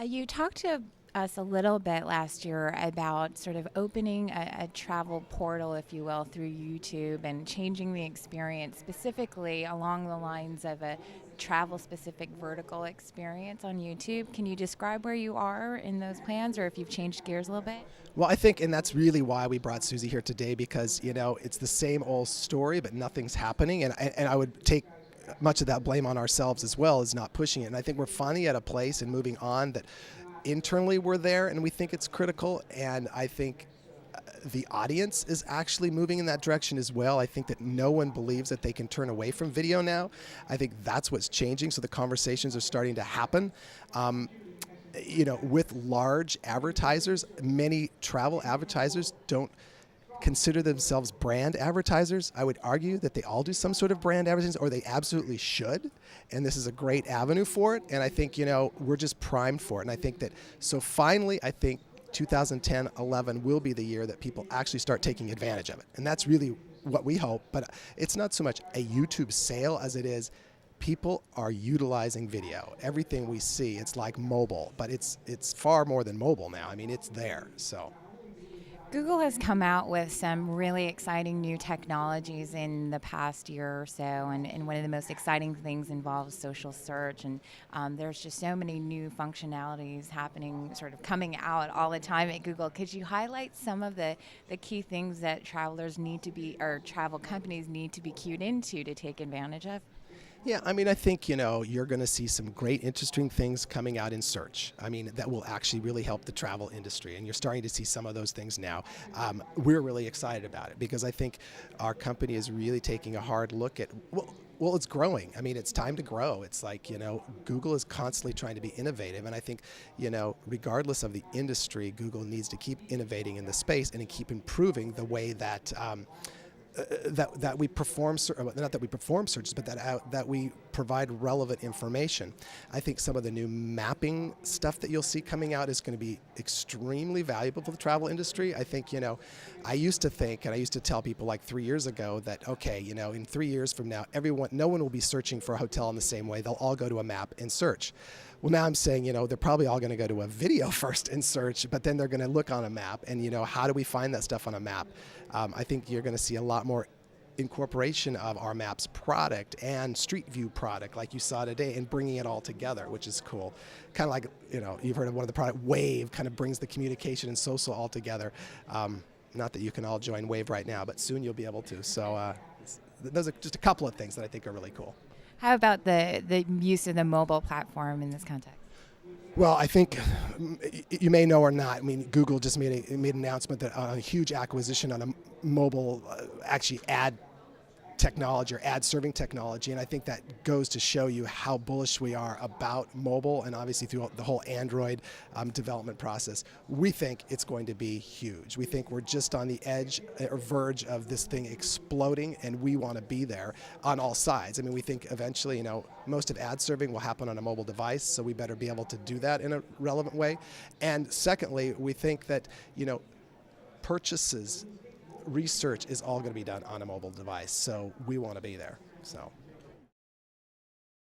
You talked to us a little bit last year about sort of opening a travel portal, if you will, through YouTube and changing the experience specifically along the lines of a travel specific vertical experience on YouTube. Can you describe where you are in those plans or if you've changed gears a little bit? Well, I think, and that's really why we brought Susie here today, because it's the same old story, but nothing's happening, and I would take much of that blame on ourselves as well as not pushing it. And I think we're finally at a place and moving on that internally we're there, and we think it's critical. And I think the audience is actually moving in that direction as well. I think that no one believes that they can turn away from video now. I think that's what's changing. So the conversations are starting to happen. With large advertisers, many travel advertisers don't consider themselves brand advertisers. I would argue that they all do some sort of brand advertising, or they absolutely should. And this is a great avenue for it. And I think, we're just primed for it. And I think that, so finally, I think 2010-11 will be the year that people actually start taking advantage of it. And that's really what we hope. But it's not so much a YouTube sale as it is people are utilizing video. Everything we see, it's like mobile, but it's far more than mobile now. I mean, it's there. So Google has come out with some really exciting new technologies in the past year or so, and one of the most exciting things involves social search, and there's just so many new functionalities happening, sort of coming out all the time at Google. Could you highlight some of the key things that travelers need to be, or travel companies need to be cued into to take advantage of? yeah, I mean, I think, you're going to see some great, interesting things coming out in search. I mean, that will actually really help the travel industry, and you're starting to see some of those things now. We're really excited about it because I think our company is really taking a hard look at, well, it's growing. I mean, it's time to grow. It's like, Google is constantly trying to be innovative, and I think, regardless of the industry, Google needs to keep innovating in the space and keep improving the way that that we perform, not that we perform searches, but that we provide relevant information. I think some of the new mapping stuff that you'll see coming out is going to be extremely valuable for the travel industry. I think, I used to think, and I used to tell people like 3 years ago that, okay, in 3 years from now, no one will be searching for a hotel in the same way. They'll all go to a map and search. Well, now I'm saying, they're probably all going to go to a video first and search, but then they're going to look on a map and, how do we find that stuff on a map? I think you're going to see a lot more incorporation of our Maps product and Street View product like you saw today, and bringing it all together, which is cool. Kind of like, you've heard of one of the product, Wave, kind of brings the communication and social all together. Not that you can all join Wave right now, but soon you'll be able to. So those are just a couple of things that I think are really cool. How about the use of the mobile platform in this context? Well, I think you may know or not. I mean, Google just made an announcement that a huge acquisition on a mobile, actually ad technology or ad serving technology, and I think that goes to show you how bullish we are about mobile, and obviously through the whole Android development process. We think it's going to be huge. We think we're just on the edge or verge of this thing exploding, and we want to be there on all sides. I mean, we think eventually, most of ad serving will happen on a mobile device, so we better be able to do that in a relevant way. And secondly, we think that, purchases, research is all going to be done on a mobile device, so we want to be there. So.